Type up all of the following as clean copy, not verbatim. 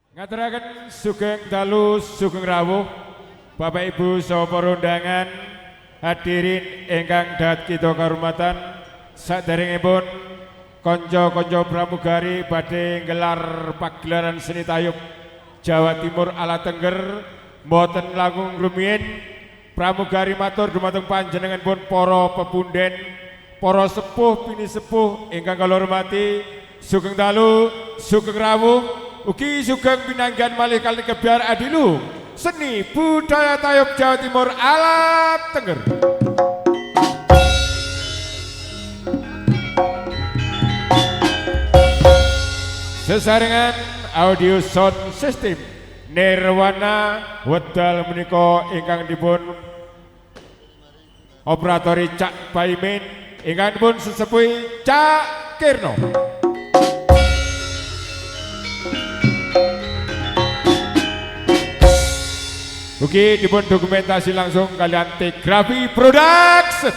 Ngaturaken sugeng dalu sugeng rawuh Bapak Ibu saha para undangan hadirin ingkang dahat kita kahormatan saderengipun kanca-kanca pramugari badhe nggelar pagelaran seni tayub Jawa Timur ala Tengger mboten langkung rumiyin pramugari matur dumateng panjenenganipun para pepunden para sepuh bini sepuh ingkang kula hormati sugeng dalu sugeng rawuh ugi sugeng pinanggan malih kali kebiar adilu seni budaya tayub Jawa Timur ala Tengger. Sesarengan audio sound system Nirwana wedal menika ingkang dipun operatori Cak Paimin ingkang dipun sesepuhi Cak Kirno. Ugi dipun dokumentasi langsung kalian Tigrafi Production.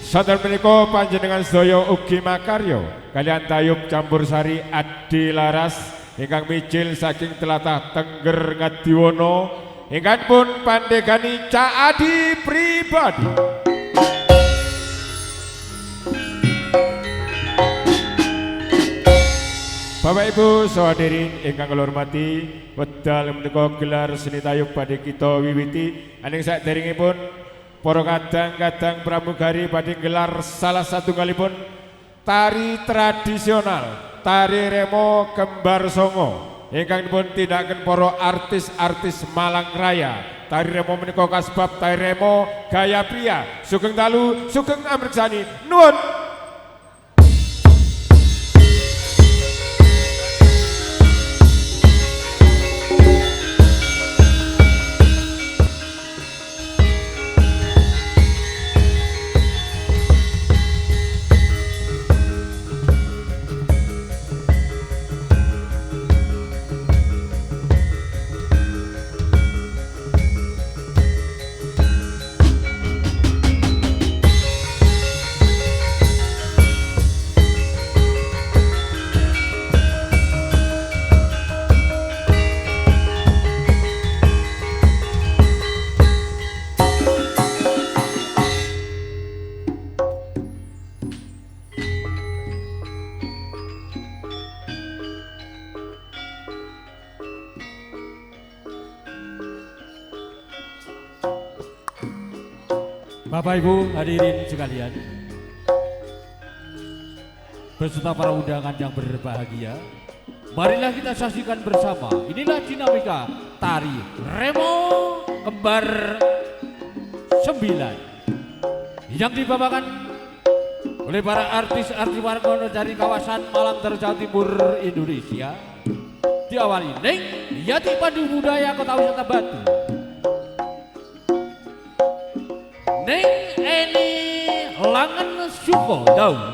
Sadan menika panjenengan sedaya ugi makarya kalian tayub campursari Adi Laras ingkang mijil saking tlatah Tengger Ngadiwana ingkang pun pandegani Cak Adi pribadi. Bapak Ibu saudari ingkang kula hormati wedal menika gelar seni tayub badhe kita wiwiti aning saderengipun para kadang-kadang pramugari badhe gelar salah satunggalipun tari tradisional tari remo kembar songo ingkang dipun tindakaken para artis-artis Malang Raya. Tari remo menika kasebab tari remo gaya pria. Sugeng dalu sugeng amreksani nuwun. Bapak Ibu hadirin sekalian beserta para undangan yang berbahagia, marilah kita saksikan bersama inilah dinamika tari remo kembar 9 yang dibawakan oleh para artis-artis warga dari kawasan Malang Jawa Timur Indonesia, diawali Neng Yati Pandu Budaya Kota Wisata Batu, Neng Eni Langen Suko Daun,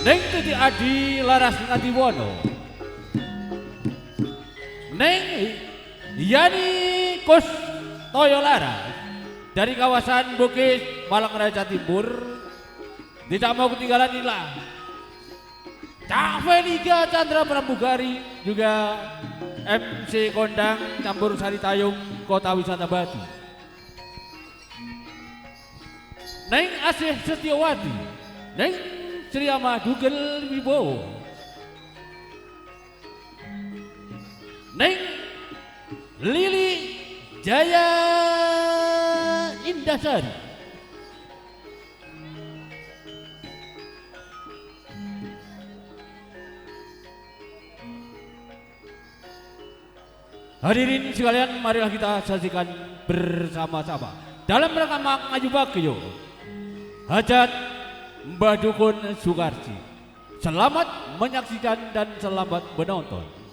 Neng Titi Adi Laras Ngadiwono, Neng Yani Kus Toyo Laras dari kawasan Bukit Malang Raya Timur. Tidak mau ketinggalan inilah Cak Feliga Chandra Pramugari juga MC Kondang Campur Sari Tayung Kota Wisata Batu, Neng Asih Setiawati, Neng Sriama Dugel Wibowo, Neng Lili Jaya Indasari, hadirin sekalian, marilah kita saksikan bersama-sama dalam rangka maju bagyo hajat Mbah Dukun Sukarsi. Selamat menyaksikan dan selamat menonton.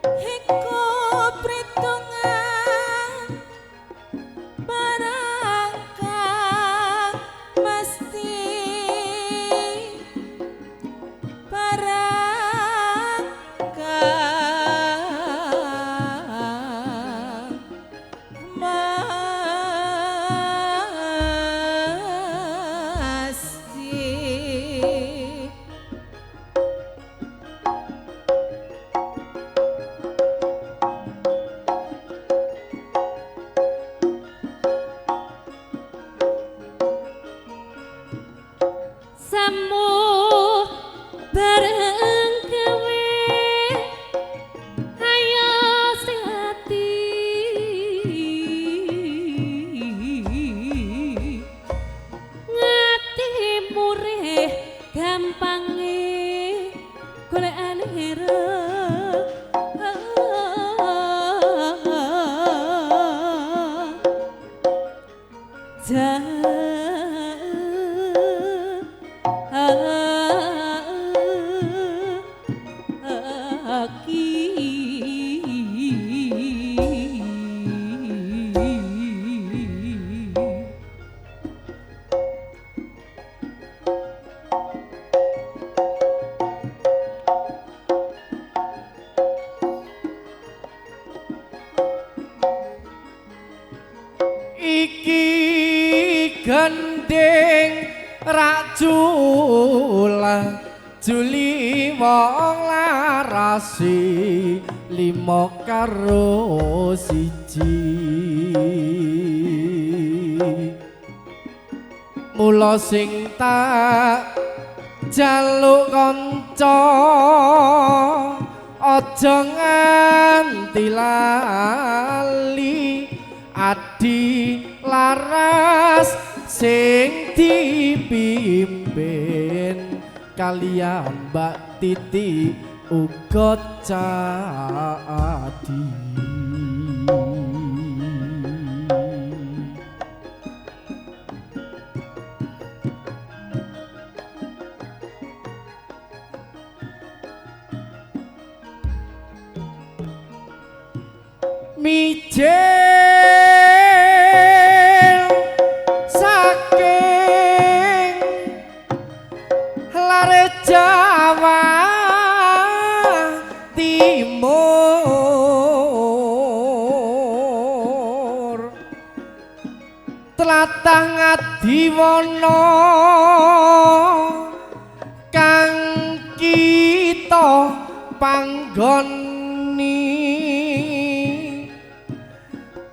iku perhitungan barang kang mesti barang kang mesti. Semu bareng kowe ayo sing ati ngati murih gampange golekane hero iki gending racula juli wong larasi limo karo siji mula sing tak jaluk kanca aja nganti lali adi laras sing dipimpin kalian Mbak Titi uga Cadi. Mijil saking lare Jawa Timur tlatah Ngadiwana kang kita panggoni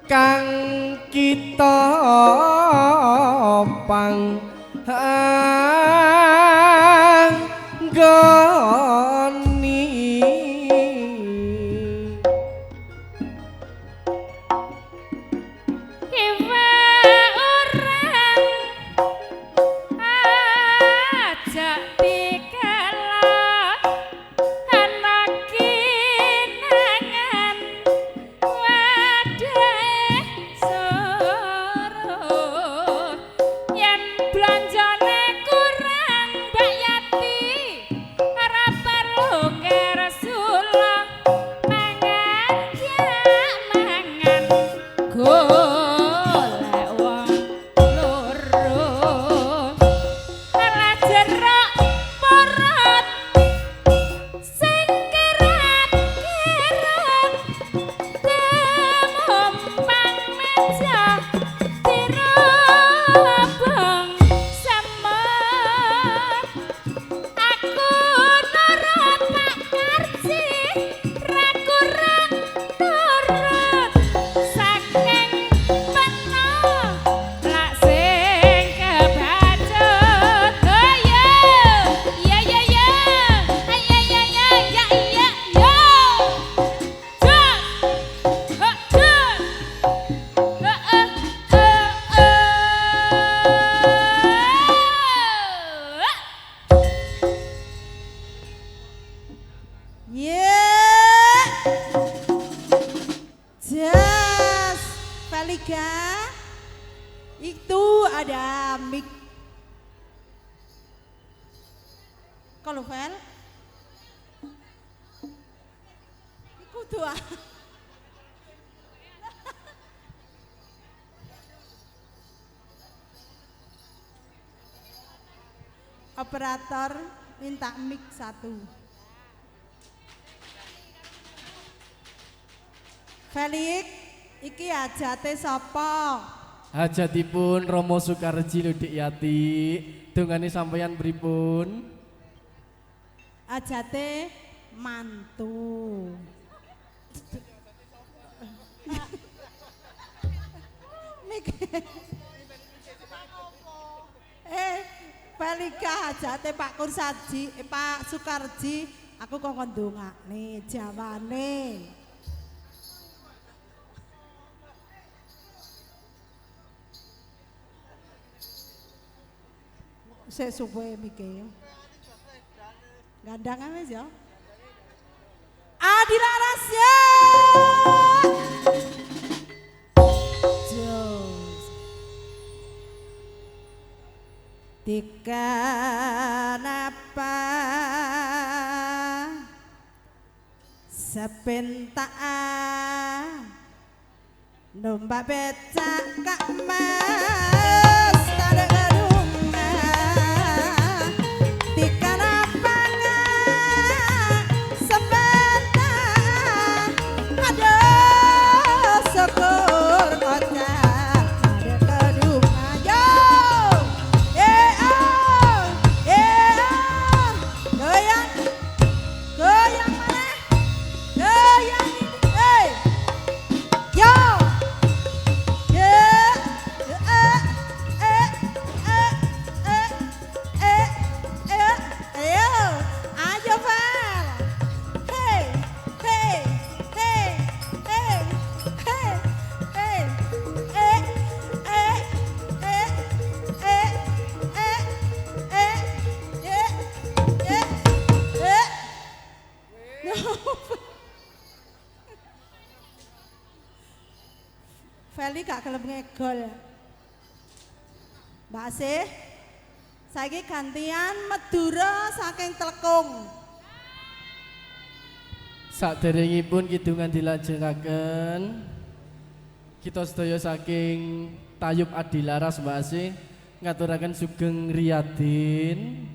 kang kita panggoni Iwa orang ajak dikelak anak kinangan wadah suruh yen belanjane kurang Mbak Yati ora perlu ngersula mangan ya mangan golek wong loro ala jeruk porot sing kerat-kerat kemumpang meja dirobong semut aku nurut Pak Karsi ra kurang nurut saking peno lak sing kebacut oh ya ya ya ya ya ya ya ya ya yo jas ha jas Yeah. Jas Velika. Itu ada mic. Kalau Vel Tua. Operator minta mic 1. Felix, iki hajate sapa? Hajatipun Romo Sukarji lho Dik Yati. Dongane sampeyan pripun? Hajate mantu. Mik. Pelika hajate Pak Kursaji, Pak Sukarji, aku kok ndongakne jawane. Sik suwe mike. Gandangan wis ya. Adi Laras ya. Jos. Dikenapa sepentak numpak becak Kak Mas tade gedunga dikenapa sepentak aduh syukur kocak tade gedunga yo goyang goyang mana goyang yo ayo Val hey hey hey hey hey Feli gak kelem ngegol. Mbak Asih, saiki gantian Madura saking Telekung. Saderengipun kidungan dilajengaken, kita sedaya saking Tayub Adilaras Mbak Asih ngaturaken sugeng riyadin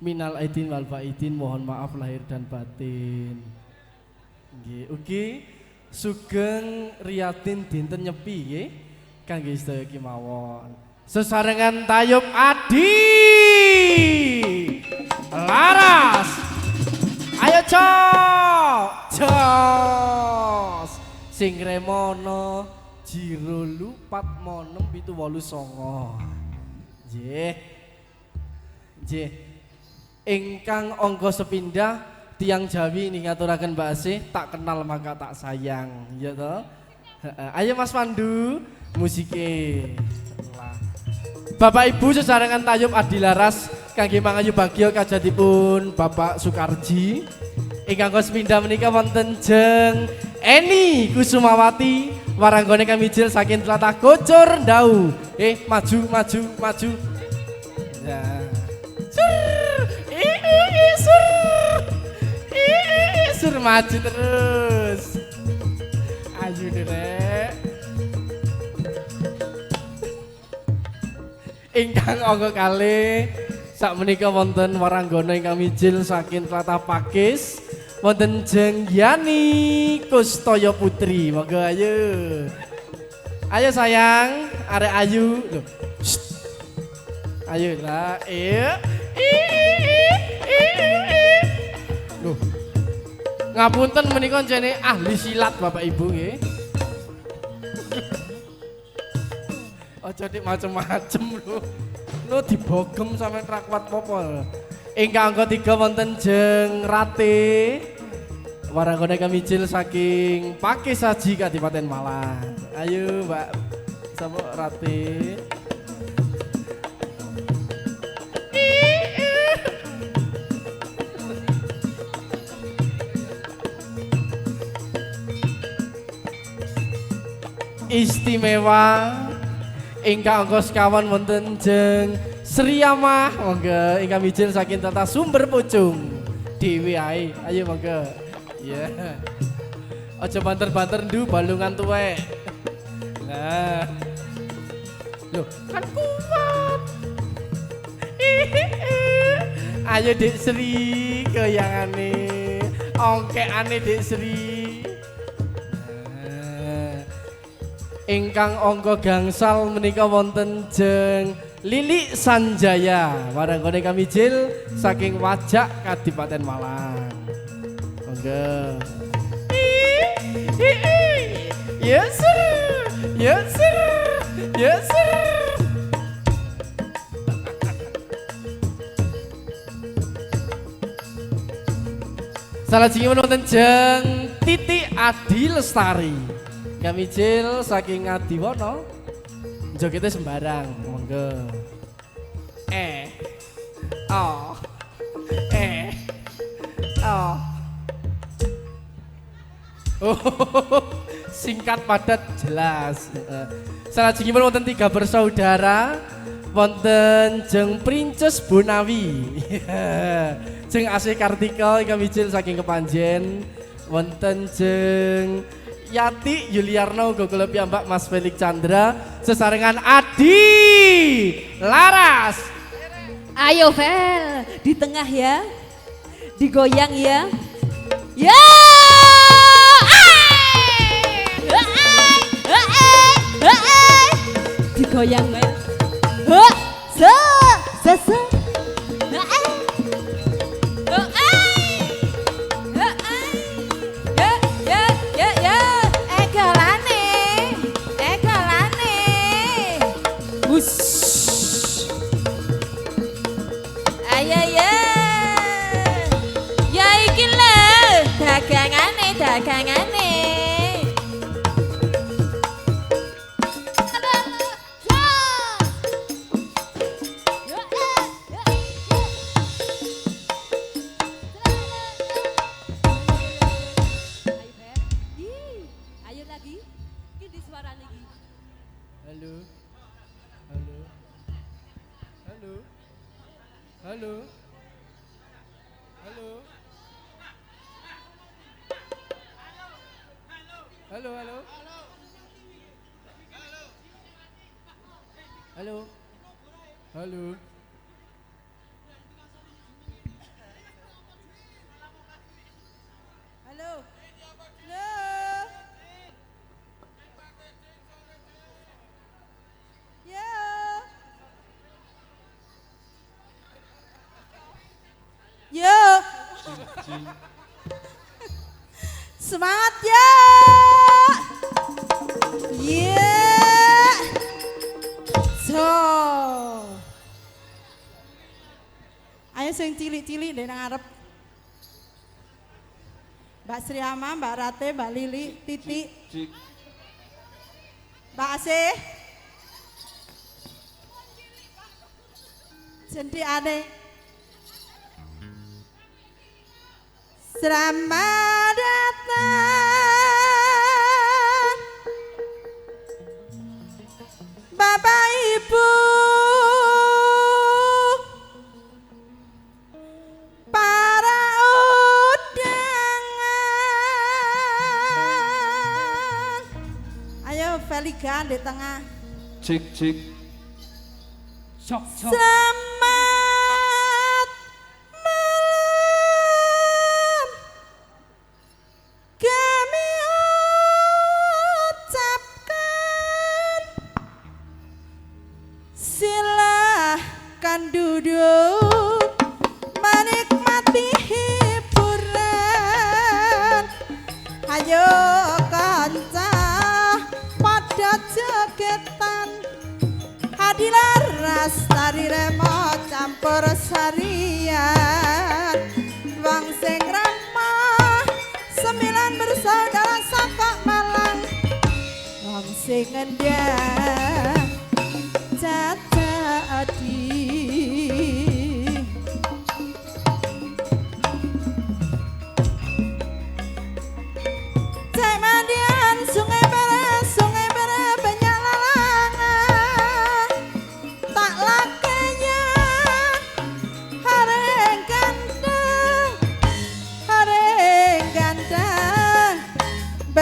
minal aidin wal faidin, mohon maaf lahir dan batin. Nggih, ugi sugeng riyadin dinten nyepi nggih kangge sedaya kemawon. Sesarengan Tayub Adi Laras. Ayo jos sing remono jiro lupat monem 789. Nggih. Nggih. Ingkang angka sepindah tiang Jawi ini ngaturaken Mbak Asih, tak kenal maka tak sayang, ya toh. Ayo Mas Pandu, musike. Bapak Ibu sesarengan Tayub Adilaras kangge mangayu bagya kajatipun Bapak Sukarji. Ingkang kos pindah menika wonten jeng Eni Kusumawati waranggone kamijil saking tlatah Kocor Ndau. Maju maju maju. Ya. Sur maju terus. Ayo Rek. Ingkang angka kalih sakmenika wonten waranggana ingkang mijil saking tlatah Pakis wonten jeng Yani Kustaya Putri. Monggo ayo. Ayo sayang, arek ayu. Loh. Ayo lah, Loh. Ngapunten menika jene ahli silat Bapak Ibu nggih. Aja dik macem-macem lho. Lho dibogem sampe ra kuat apa. Ingkang angka 3 wonten jeng Rate. Waranggana kamijil saking Pakis Saji Kadipaten Malang. Ayo Mbak sapa Rate. Istimewa ingkang angka sekawan wonten jeng Sriyamah, monggo ingkang mijil saking tata Sumber Pucung Dewi ae. Ayo monggo. Iya. Aja banter-banter ndu balungan tuwek. Nah. Loh, kan kuat. Ayo Dik Sri goyangane. Ongkekane Dik Sri. Nah. Ingkang angka gangsal menika wonten jeng Lili Sanjaya. Waranggone kami jil saking Wajak Kadipaten Malang. Monggo. Yes sir, yes sir, yes sir. Salah jingi wonten jeng Titi Adi Lestari. Kami jil saking Ngadiwana. Jogete sembarang, monggo. Oh. Oh. Oh, singkat padat jelas. Salajengipun wonten 3 bersaudara, wonten jeng Princes Bonawi. Jeng Asih Kartika ingkang mijil saking Kepanjen, wonten jeng Yati Yuliarno uga kula piyambak Mas Felix Chandra sesarengan Adi Laras. Ayo Vel, di tengah ya. Digoyang ya. Ya! Digoyang ya. Ayo ya. Ya iki lho dagangane. Ayo lagi. Iki suarane iki. Halo. Halo. Halo. Halo. Halo. Halo, halo. Halo. Halo. Halo. Halo. Yo. Yo. Semangat ya. Yeah. So. Ayo sing cilik-cilik deh nang ngarep. Mbak Sriama, Mbak Rate, Mbak Lili, Titi, Mbak Asih, Sendi Ade. Selamat datang Bapak Ibu, para undangan. Ayo Feligan di tengah. Cik. Selamat malam. Kami ucapkan silahkan duduk menikmati hiburan. Ayo kanca pada jogetan. Adilah rastari remo campur sarian. Wong sing ramah 9 bersaudara saka Malang. Wong sing ngendang Jajadi. Cek mandian sungai Bere banyak lalangan. Tak lakenya hareng ganteng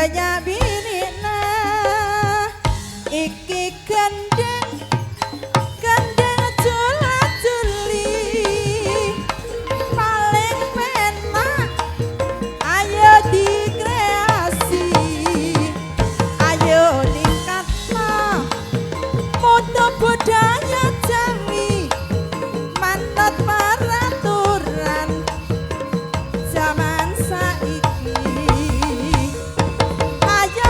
banyak binina iki gendeng gendeng jula-juli paling penak ayo dikreasi ayo ningkatno mutu budaya Jawi manut peraturan zaman saiki ayo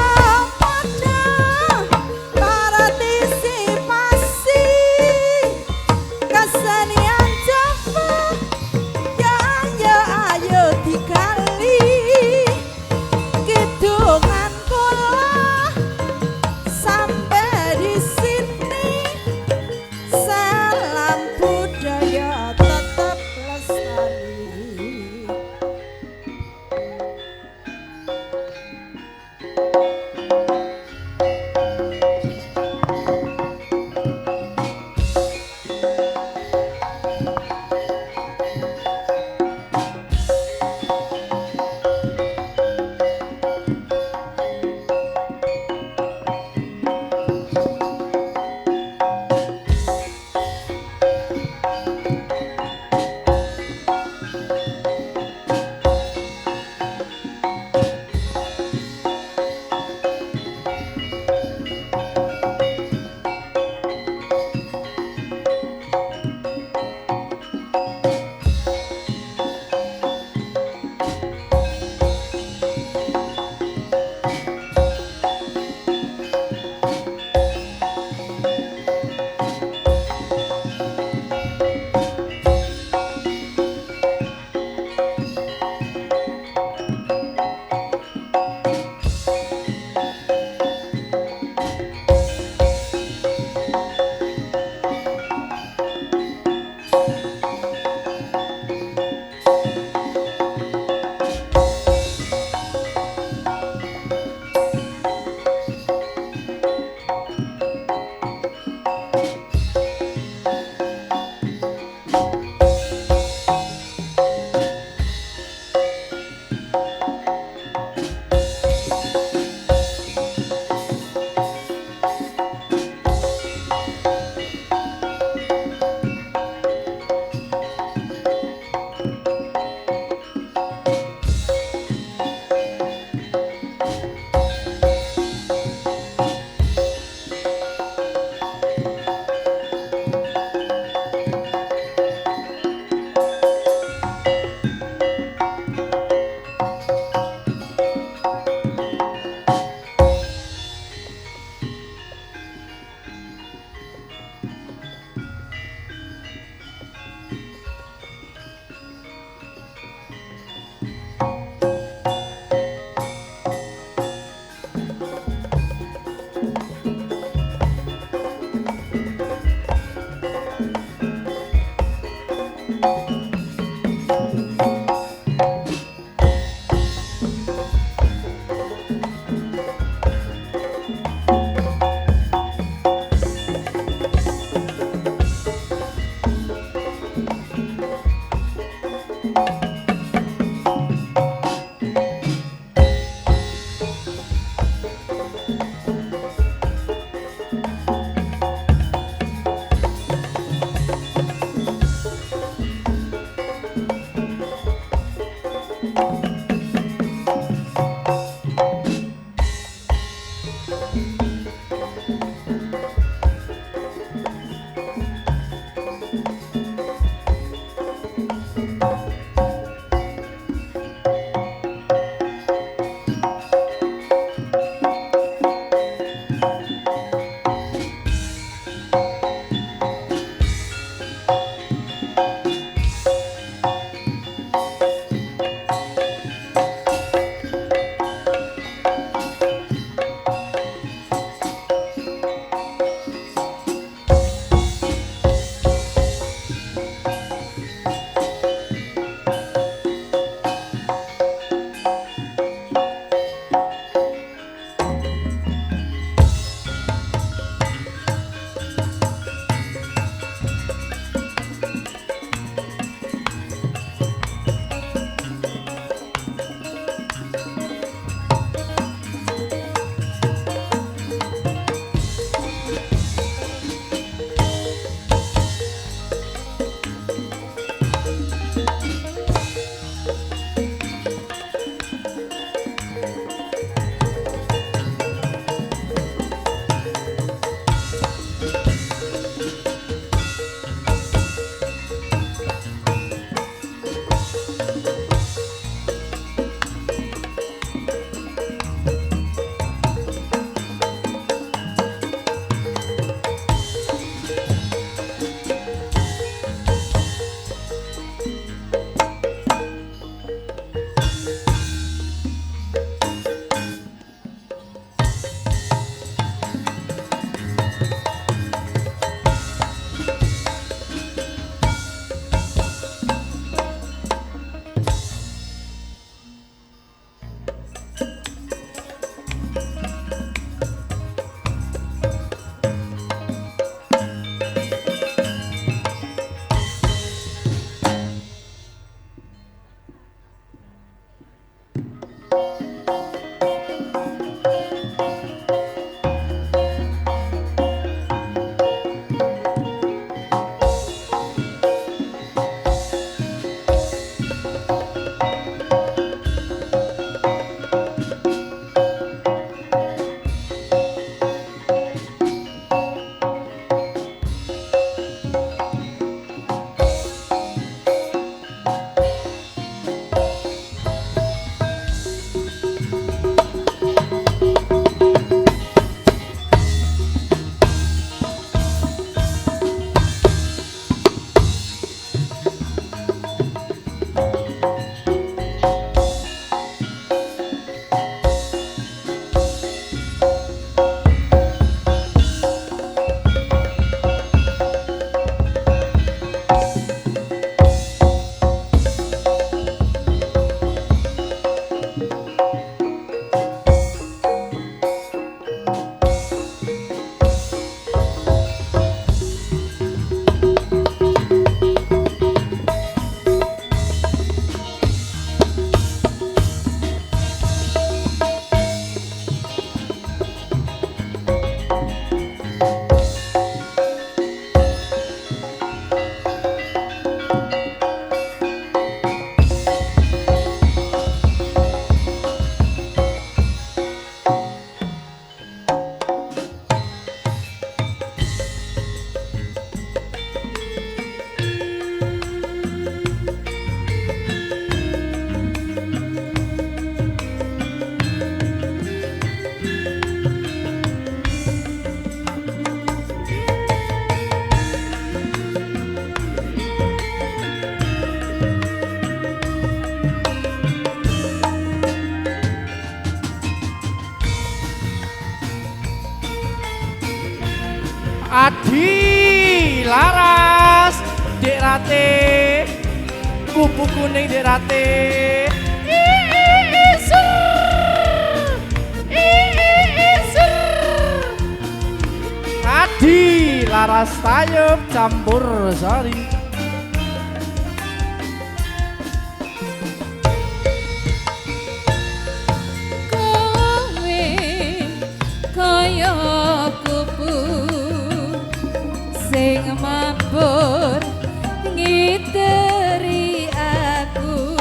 Adi laras Dek Rate, kupu kuning Dek Rate. Adi laras tayub campur sari. Kowe kaya kupu sing mabur ngiteri aku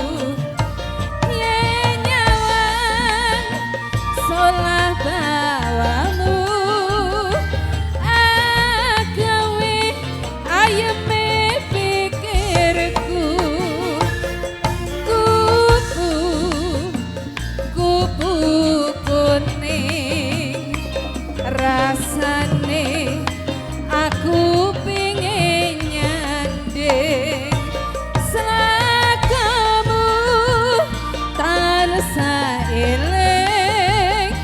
yen nyawang solah bawamu agawe ayeme pikirku kupu kupu kuning rasane aku pengen nyanding selakamu tansah eling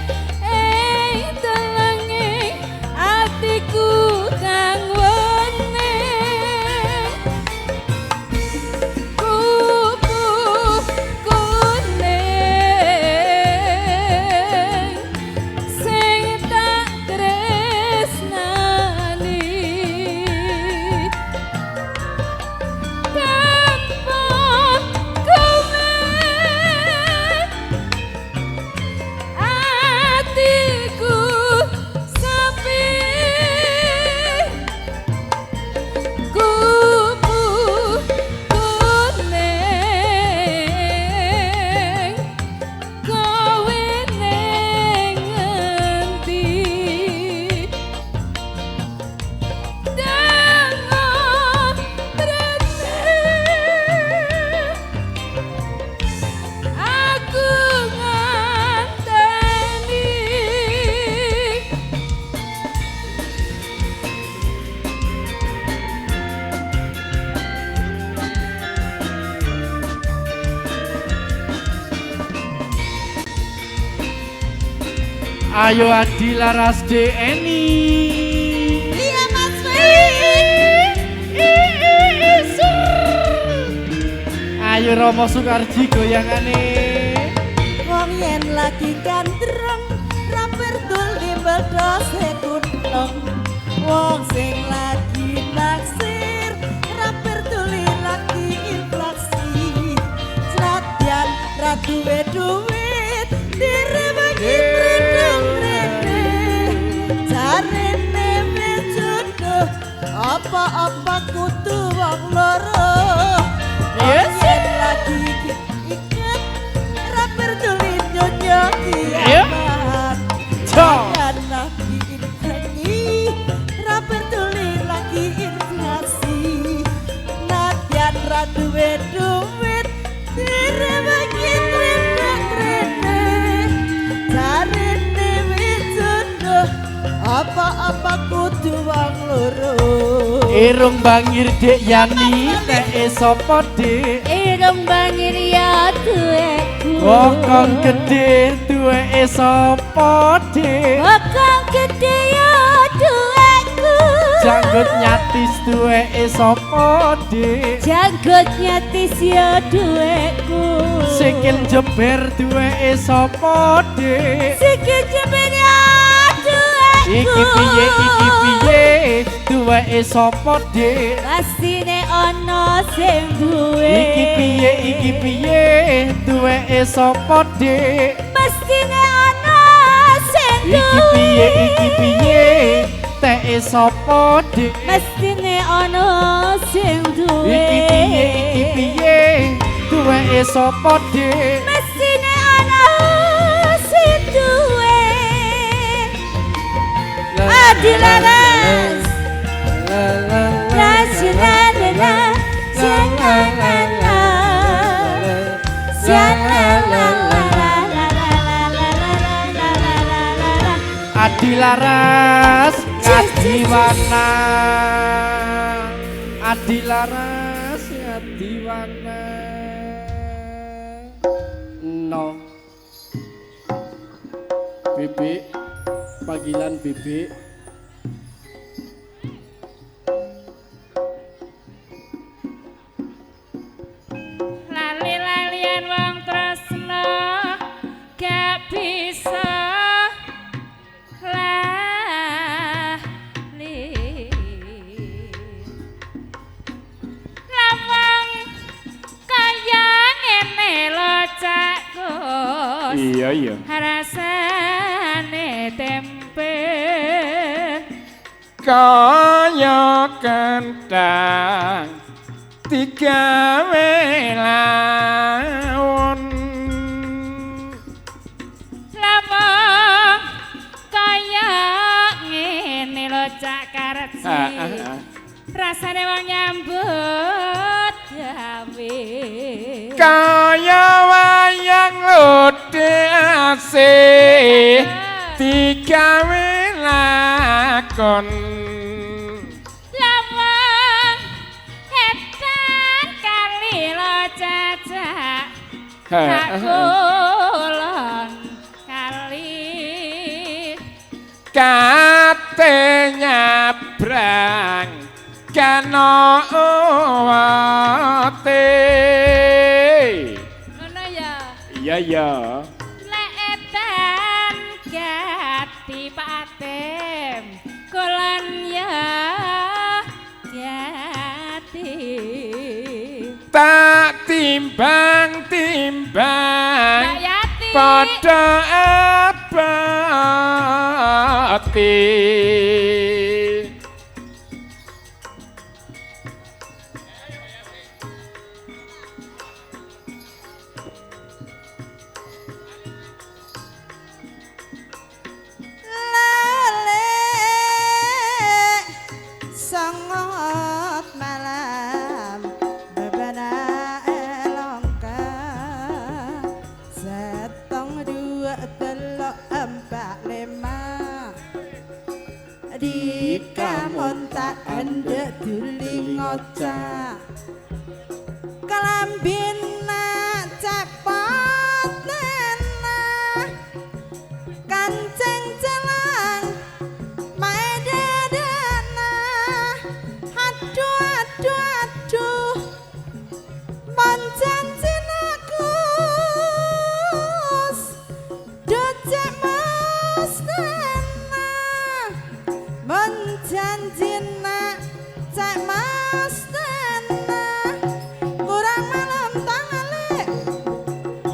telange atiku kang wening kupu kuning sing tak tresnani tanpa kowe atiku sepi kupu kuning kowe ning ngendi Dango trene aku nganteni Ayo Adi laras Dek Eni. Iya Mas Ferry. Ayo Romo Sukarji goyangane. Wong yen lagi gandreng ra pertul nimbal dose kuntung. Wong sing lagi naksir ra pertuli lagi inflasi. Senadyan ra duwe duit apa-apa kudu wong loro. Yes. Yen lagi iket ra peduli nyonya Iya. kiamat. Cok. Jangan lagi infeksi, ra peduli lagi inflasi. Nadyan ra duwe duit, direweki trene. Jarine wis jodoh, apa-apa kudu wong loro. Irung bangir Dek Yani nek sapa Dik? Irung bangir ya duweku. Bokong gede duwe sapa Dik? Bokong gede ya duweku. Janggut nyatis duwe sapa Dik? Janggut nyatis ya duweku. Sikil jeber duwe sapa Dik? Sikil jeber ya duweku. Iki piye duwe sapa Dik? Pastine ana sing duwe. Iki piye duwe sapa Dik? Pastine ana sing duwe. Iki piye teh sapa Dik? Mestine ana sing duwe. Iki piye duwe sapa Dik? Mestine ana sing duwe. Adilaras. Rasulana. Sianana. Sianana. Adilaras ngadiwana. Adilaras ngadiwana. No. Bebek, panggilan bebek. Lali-lalian wong tresno gak bisa lali. Lawang kaya ngene lho Cak Gus. Iya. Rasane tempe. Kaya kentang digawe lawon. Lawang kaya ngene lho Cak Kareci. Rasane wong nyambut gawe. Kaya wayang lodhe asih digawe lakon. Lawang edan kali lo Cacak. Kulon kali. Kate nyabrang kano owate. Ngono ya. Iya. Lek edan gati patem. Kulon ya gati. Tak timbang Mbak Yati. pada abati. Lale sangat malam bebana elongka setong dua telok empat lima di kamun tak endek duli ngocak kelambina cepot nena kancing celang maedadana aduh aduh aduh panjanjin aku docek mas nena menjanjin cek mas nena kurang malam tangale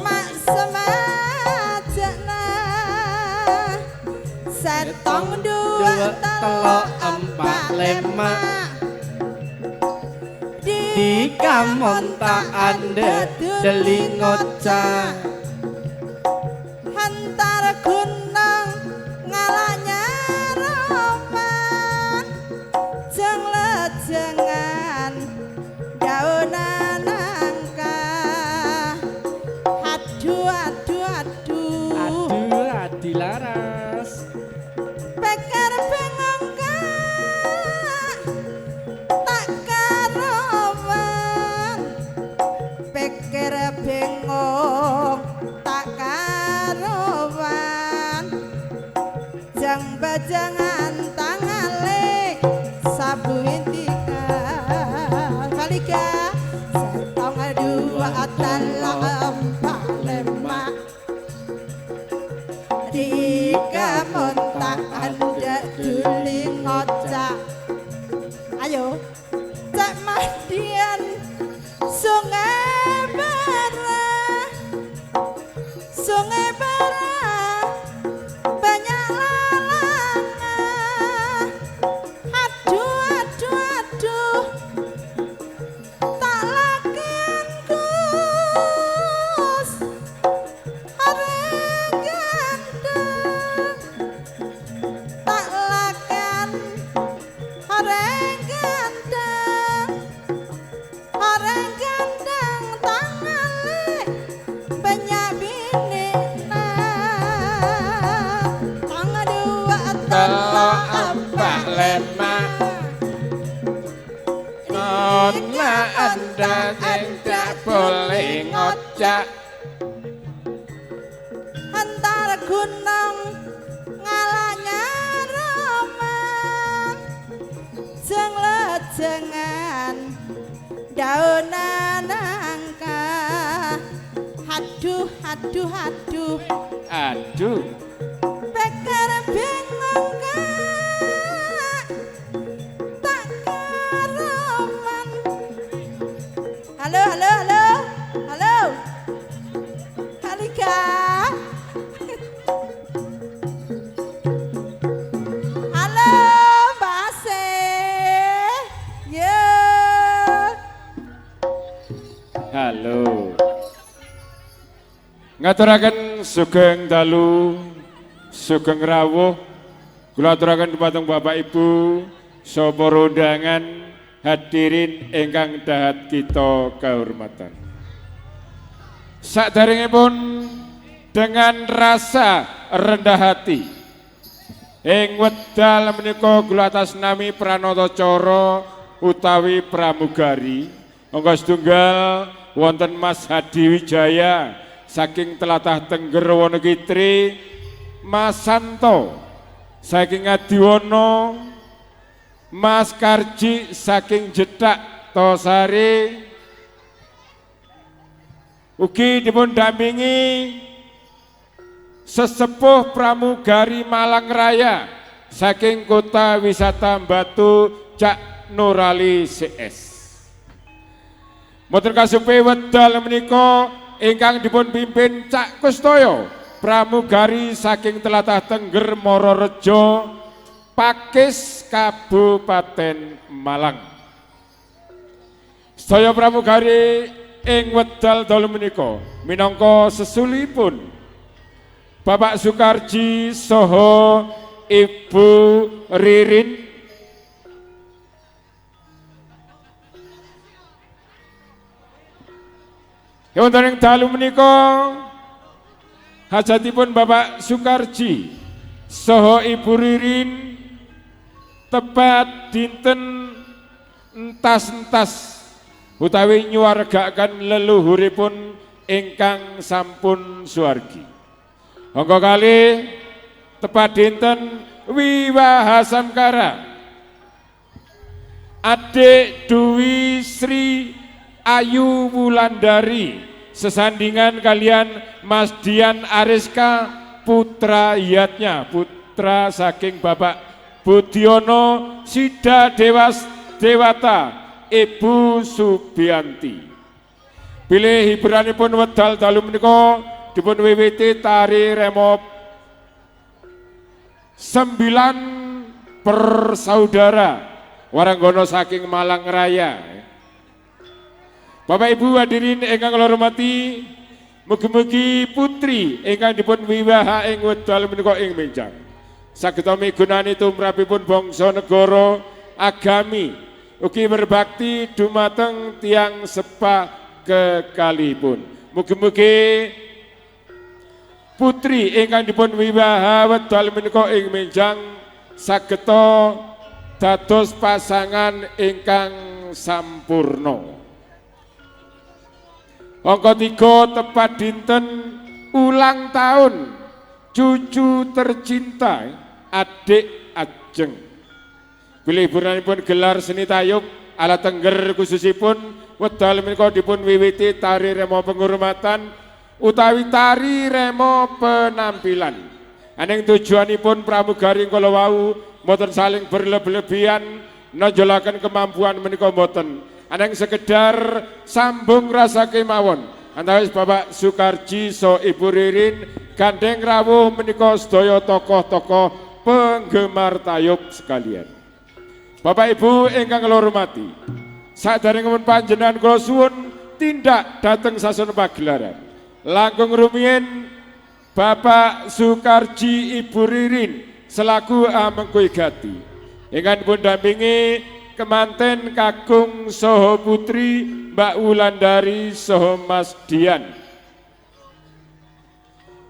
mak semajana setong dua telok empat lima dikamontak ande delingocah antara gunung ngalanya roman jeng lejengan daunan angka aduh aduh aduh aduh adilaras Peker bengong tak karuan Peker bengong tak karuan jang bajangan tangale sabu intika kalika setong dua adalah empat lima di kamontak anda duling ngocak ayo cak madian sungai bara banyak lalanga aduh aduh aduh tak lakan kus orang gandeng tak lakan orang gandeng tangale banyak bini tangan dua Telok empat lima Nona anda tidak boleh ngocak antara gunung ngalanya roman jeng lejengan daunan angka aduh aduh aduh Aduh Peker bengong tak karuman halo halo halo halo Halika halo Mbak Ase yo Halo ngaturaken sugeng dalu sugeng rawuh kula aturaken dumateng Bapak Ibu sapa undangan hadirin ingkang dahat kita kehormatan saderengipun dengan rasa rendah hati ing wedal menika kula atas nami Pranata Cara utawi pramugari angka setunggal wonten Mas Hadi Wijaya saking Tlatah Tengger Wonokitri, Mas Santo saking Adiwono, Mas Karji saking Jedak Tosari, ugi dipun dampingi sesepuh pramugari Malang Raya saking Kota Wisata Batu Cak Nurali CS. Mboten kasupe wedal menika ingkang dipun pimpin Cak Kustoyo pramugari saking Tlatah Tengger Mororejo Pakis Kabupaten Malang. Sedaya pramugari ing wedal dalu menika minangka sesulipun Bapak Sukarji saha Ibu Ririn wonten ing dalu menika hajatipun Bapak Sukarji saha Ibu Ririn tepat dinten entas-entas utawi nyuwargaken leluhuripun ingkang sampun suwargi. Angka kalih tepat dinten Wiwahasamkara Adik Dwi Sri Ayu Wulandari sesandingan kalian Mas Dian Ariska putra iyatnya putra saking Bapak Budiono Sida Dewata Ibu Subianti. Bilih hiburanipun wedal dalu menika dipun wiwiti tari remo 9 bersaudara waranggono saking Malang Raya. Bapak Ibu hadirin ingkang kula hormati, mugi-mugi putri ingkang dipun wiwaha ing wekdal menika ing menjang sageta migunani tumrapipun bangsa negara agami ugi berbakti dumateng tiang sepa kekalipun. Mugi-mugi putri ingkang dipun wiwaha wekdal menika ing menjang sageta dados pasangan ingkang sampurna. Angka 3 tepat dinten ulang tahun cucu tercinta adik ajeng. Bilih hiburanipun gelar seni tayub ala Tengger khususipun wekdal menika dipun wiwiti tari remo penghormatan utawi tari remo penampilan. Aning tujuanipun pramugari kala wau mboten saling berlebih-lebihan nonjolaken kemampuan menika mboten. Aneng sekedar sambung rasa kemawon antawis Bapak Sukarji so Ibu Ririn gandeng rawuh menika sedaya tokoh-tokoh penggemar tayub sekalian. Bapak Ibu ingkang kula hormati, saderengipun panjenengan kula suwun tindak dhateng sasana pagelaran. Langkung rumiyin Bapak Sukarji Ibu Ririn selaku amengkuwi gati ingkang dipun dampingi kemanten kakung soho putri Mbak Wulandari soho Mas Dian.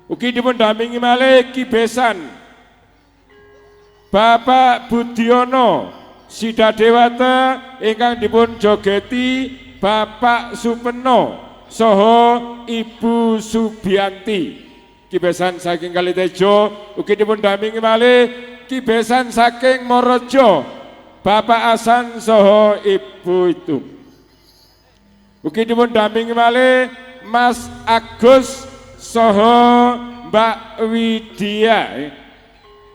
Ugi dipun dampingi malih Ki Besan Bapak Budiono Sida Dewata ingkang dipun jogeti Bapak Supeno soho Ibu Subianti. Ki Besan saking Kalitejo ugi dipun dampingi malih Ki Besan saking Morojo Bapak Hasan soho Ibu itu. Ugi dipun dampingi malih Mas Agus soho Mbak Widya.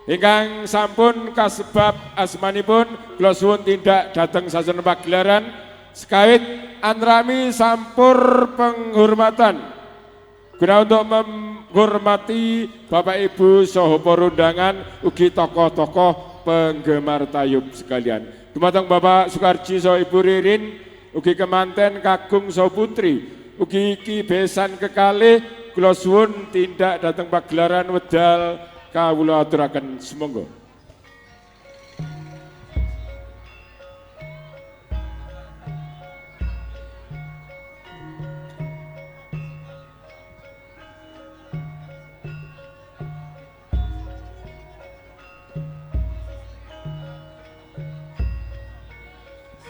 Ingkang sampun kasebab asmanipun kula suwun tindak dhateng sasana pagelaran sekawit anrami sampur penghormatan guna untuk menghormati Bapak Ibu soho para undangan ugi tokoh-tokoh penggemar tayub sekalian. Dumateng Bapak Sukarji so Ibu Ririn ugi kemanten kakung so putri ugi Ki Besan kekalih kula suwun tindak dhateng pagelaran wedal kawula aturaken semonggo.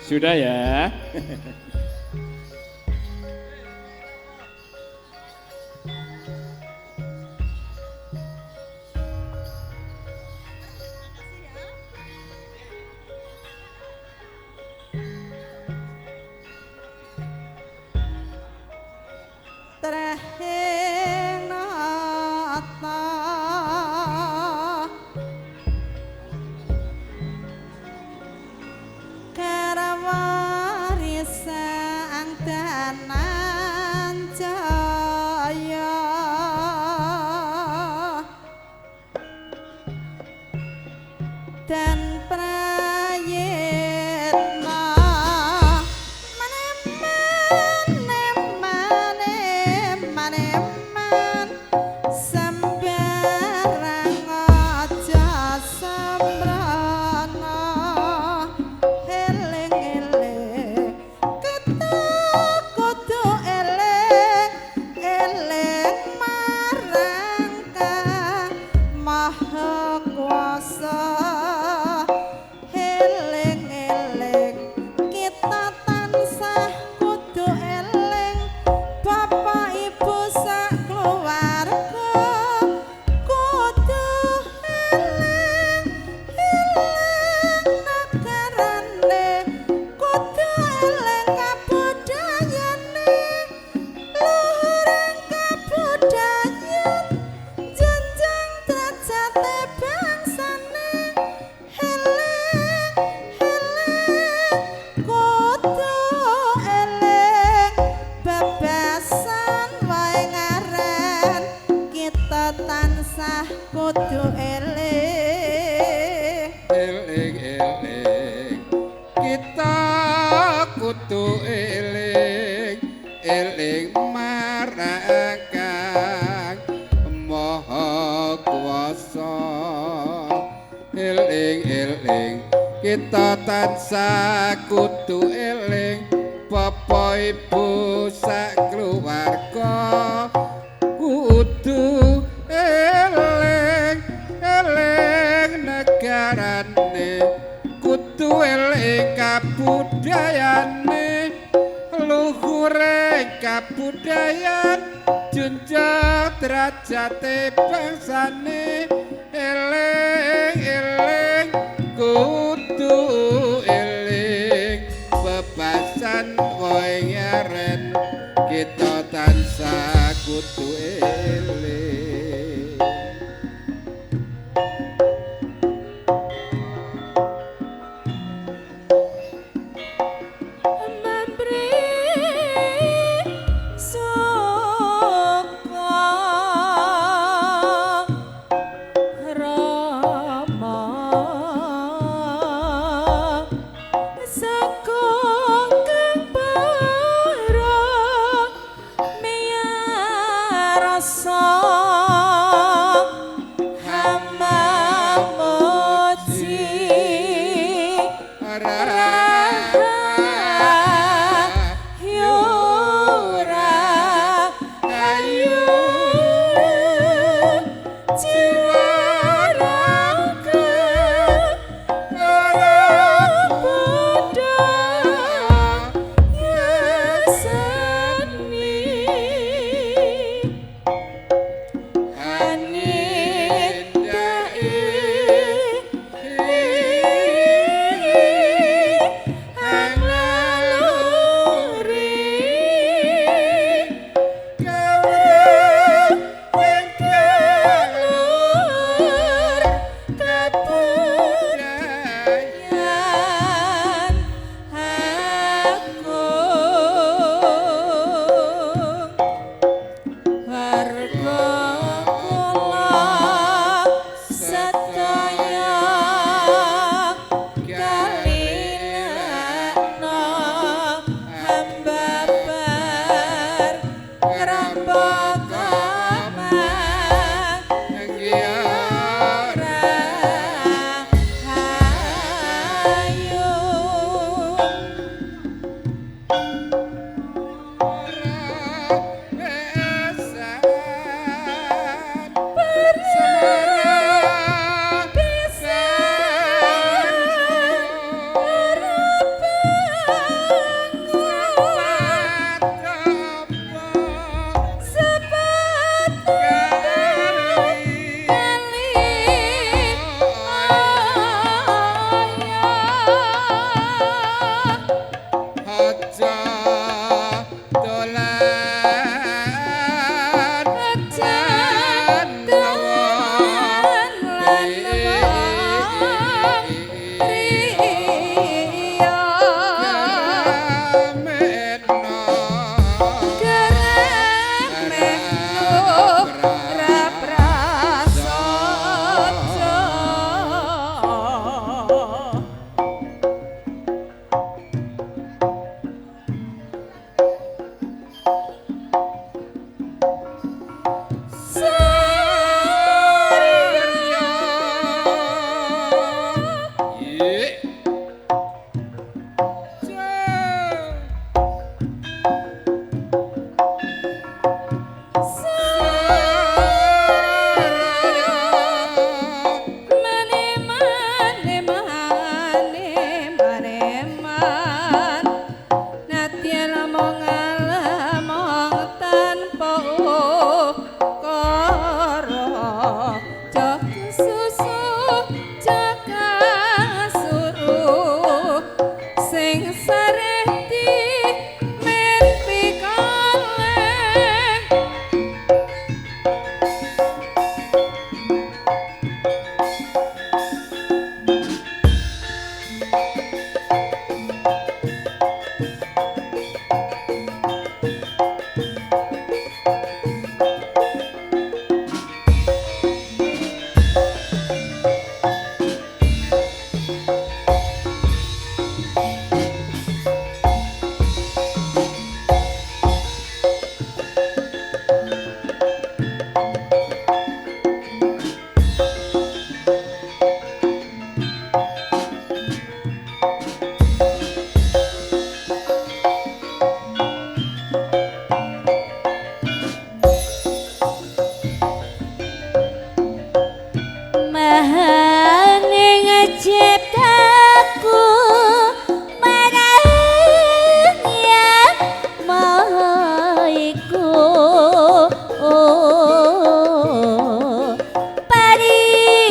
Sudah ya. Kita kudu eling eling marang Maha Kuwasa eling kita tansah kudu eling Bapak Ibu sak keluarga kudu eling negarane kudu eling kabudayane luhure kabudayan junjung derajate bangsane eling kudu eling bebasan kowe ngaren kita tansah kudu eling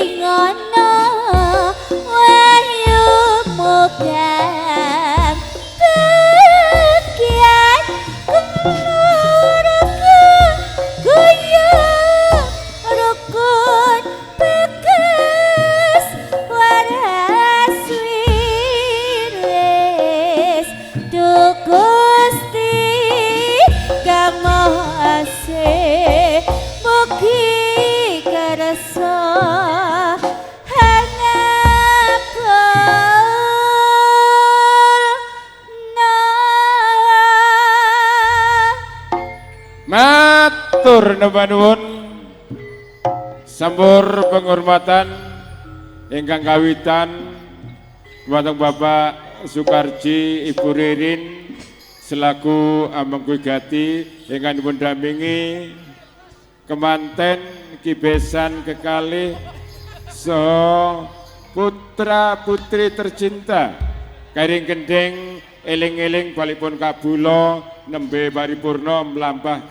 ngono wayu mugang tekian kumuraka gaya rukun bekas waras wiris Duh Gusti kang maha asih mugi kersa Matur nuwun sampur penghormatan ingkang kawitan dumateng Bapak Sukarji Ibu Ririn selaku Amengkuy Gati ingkang dipun dampingi kemanten kibesan kekalih so putra putri tercinta kairing gendeng eling-eling balipun kabula nembe paripurna mlampah